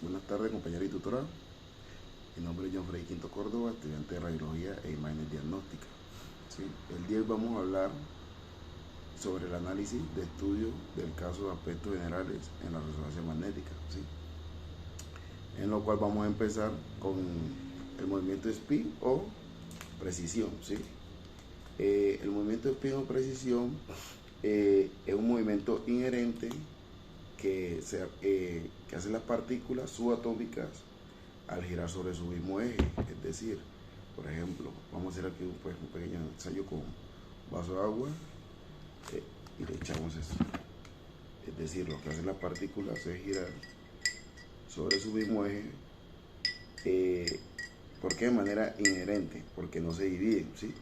Buenas tardes, compañera y tutora. Mi nombre es John Freddy Quinto Córdoba, estudiante de Radiología e Imágenes Diagnósticas. ¿Sí? El día de hoy vamos a hablar sobre el análisis de estudio del caso de aspectos generales en la resonancia magnética. ¿Sí? En lo cual vamos a empezar con el movimiento spin o precisión. ¿Sí? El movimiento spin o precisión es un movimiento inherente que hacen las partículas subatómicas al girar sobre su mismo eje. Es decir, por ejemplo, vamos a hacer aquí un pequeño ensayo con un vaso de agua y le echamos eso. Es decir, lo que hacen las partículas es girar sobre su mismo eje. ¿Por qué? De manera inherente, porque no se dividen, ¿sí?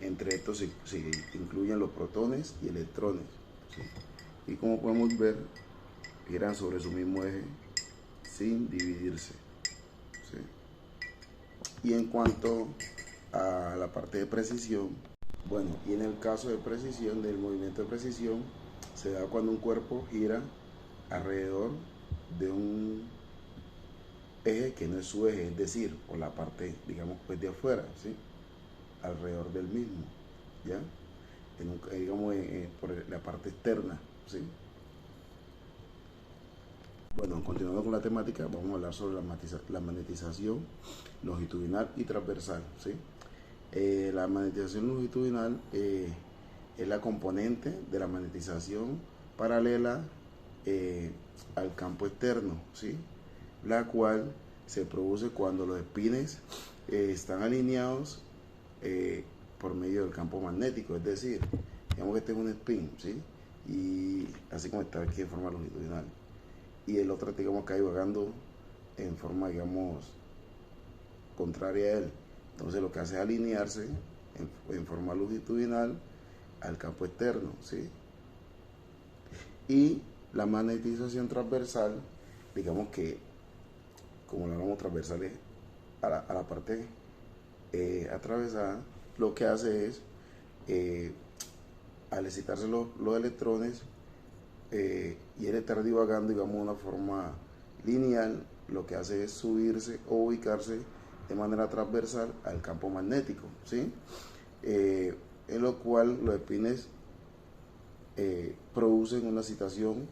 Entre estos se incluyen los protones y electrones, ¿sí? Y como podemos ver, giran sobre su mismo eje sin dividirse, ¿sí? Y en cuanto a la parte de precisión, bueno, y en el caso de precisión, del movimiento de precisión, se da cuando un cuerpo gira alrededor de un eje que no es su eje, es decir, por la parte, digamos, pues de afuera, ¿sí? Alrededor del mismo, ¿ya? Digamos, por la parte externa, ¿sí? Bueno, continuando con la temática, vamos a hablar sobre la magnetización longitudinal y transversal, ¿sí? La magnetización longitudinal es la componente de la magnetización paralela al campo externo, ¿sí? La cual se produce cuando los espines están alineados por medio del campo magnético, es decir, digamos que este es un spin, ¿sí? Y así como está aquí en forma longitudinal, y el otro, digamos, acá divagando en forma, digamos, contraria a él. Entonces lo que hace es alinearse en forma longitudinal al campo externo, ¿sí? Y la magnetización transversal, digamos que, como lo hablamos, transversales a la parte atravesada, lo que hace es, al excitarse los electrones y él estar divagando, digamos, de una forma lineal, lo que hace es subirse o ubicarse de manera transversal al campo magnético, ¿sí? En lo cual los espines producen una excitación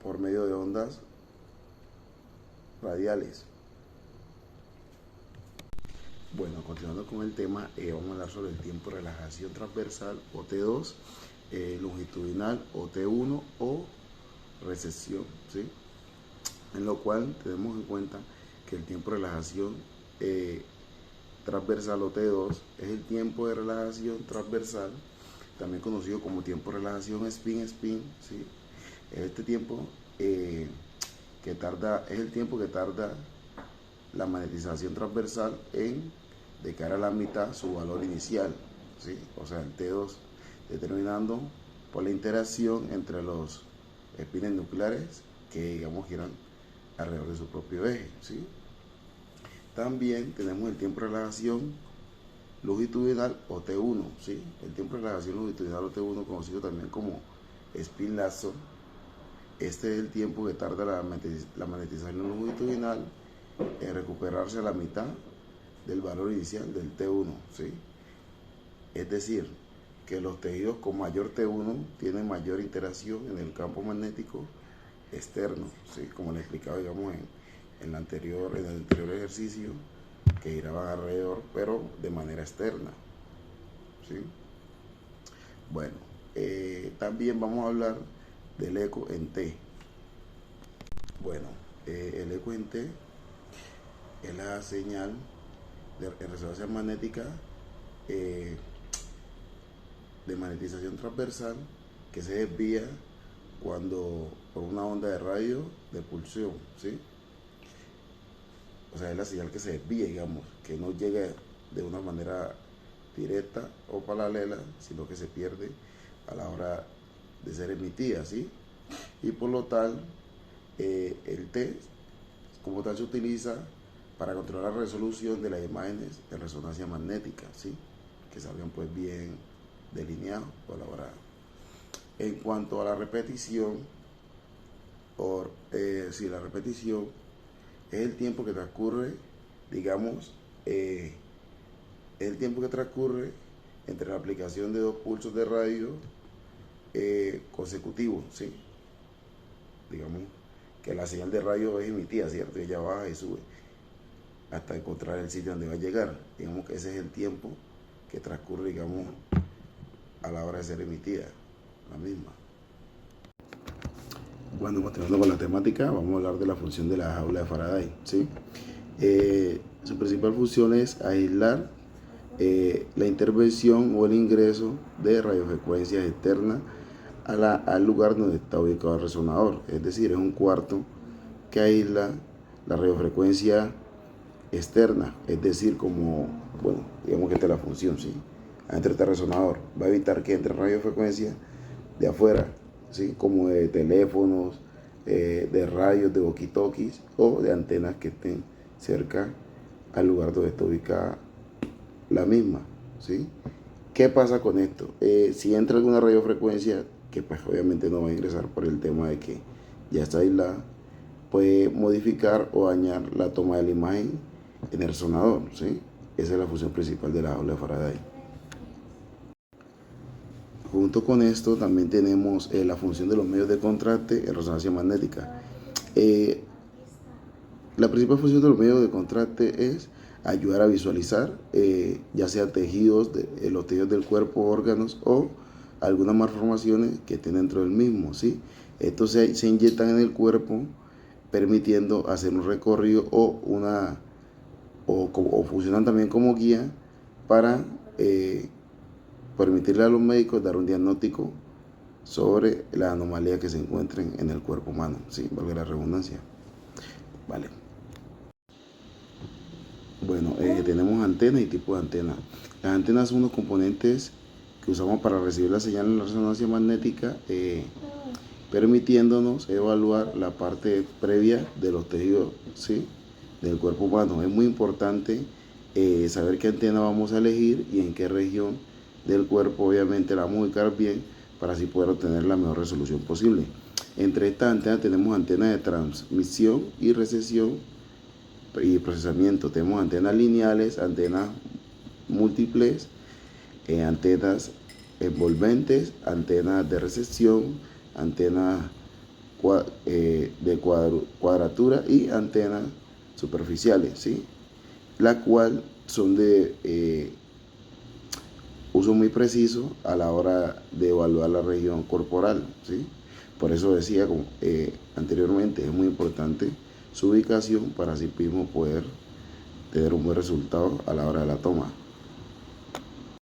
por medio de ondas radiales. Bueno, continuando con el tema, vamos a hablar sobre el tiempo de relajación transversal o T2, longitudinal o T1 o recesión, ¿sí? En lo cual tenemos en cuenta que el tiempo de relajación transversal o T2 es el tiempo de relajación transversal, también conocido como tiempo de relajación spin-spin, ¿sí? Este tiempo es el tiempo que tarda la magnetización transversal en decaer a la mitad su valor inicial, ¿sí? O sea, el T2, determinando por la interacción entre los espines nucleares que, digamos, giran alrededor de su propio eje, ¿sí? También tenemos el tiempo de relajación longitudinal o T1, ¿sí? El tiempo de relajación longitudinal o T1, conocido también como spin lazo. Este es el tiempo que tarda la magnetización longitudinal en recuperarse a la mitad del valor inicial del T1, ¿sí? Es decir, que los tejidos con mayor T1 tienen mayor interacción en el campo magnético externo, ¿sí? Como le explicaba, digamos, en el anterior ejercicio, que giraban alrededor, pero de manera externa, ¿sí? Bueno, también vamos a hablar del eco en T. Bueno, el eco en T es la señal de resonancia magnética de magnetización transversal que se desvía por una onda de radio de pulsión, ¿sí? O sea, es la señal que se desvía, digamos, que no llega de una manera directa o paralela, sino que se pierde a la hora de ser emitida, ¿sí? Y por lo tal, el T como tal se utiliza para controlar la resolución de las imágenes de resonancia magnética, ¿sí? Que salgan pues bien delineados o elaborados. En cuanto a la repetición si la repetición es el tiempo que transcurre, digamos, es el tiempo que transcurre entre la aplicación de 2 pulsos de radio consecutivos, ¿sí? Digamos que la señal de radio es emitida, ¿cierto? Ella baja y sube hasta encontrar el sitio donde va a llegar. Digamos que ese es el tiempo que transcurre, digamos, a la hora de ser emitida, la misma. Bueno, continuando con la temática, vamos a hablar de la función de la jaula de Faraday, ¿sí? Su principal función es aislar la intervención o el ingreso de radiofrecuencias externas al lugar donde está ubicado el resonador. Es decir, es un cuarto que aísla la radiofrecuencia externa, es decir, como, bueno, digamos que esta es la función, ¿sí? Entre este resonador, va a evitar que entre radiofrecuencia de afuera, ¿sí? Como de teléfonos, de radios, de walkie-talkies o de antenas que estén cerca al lugar donde está ubicada la misma, ¿sí? ¿Qué pasa con esto? Si entra alguna radiofrecuencia, que pues obviamente no va a ingresar por el tema de que ya está aislada, puede modificar o dañar la toma de la imagen en el resonador, ¿sí? Esa es la función principal de la jaula de Faraday. Junto con esto también tenemos la función de los medios de contraste en resonancia magnética. La principal función de los medios de contraste es ayudar a visualizar ya sea tejidos, los tejidos del cuerpo, órganos o algunas malformaciones que estén dentro del mismo, ¿sí? Estos se inyectan en el cuerpo permitiendo hacer un recorrido o funcionan también como guía para permitirle a los médicos dar un diagnóstico sobre las anomalías que se encuentren en el cuerpo humano, ¿sí? Valga la redundancia. Vale. Bueno, tenemos antenas y tipos de antenas. Las antenas son unos componentes que usamos para recibir la señal en la resonancia magnética, permitiéndonos evaluar la parte previa de los tejidos, ¿sí? Del cuerpo humano. Es muy importante saber qué antena vamos a elegir y en qué región del cuerpo obviamente la vamos a ubicar bien para así poder obtener la mejor resolución posible. Entre estas antenas tenemos antenas de transmisión y recepción y procesamiento. Tenemos antenas lineales, antenas múltiples, antenas envolventes, antenas de recepción, antenas de cuadratura y antenas superficiales, ¿sí? La cual son de uso muy preciso a la hora de evaluar la región corporal, ¿sí? Por eso decía anteriormente, es muy importante su ubicación para así mismo poder tener un buen resultado a la hora de la toma.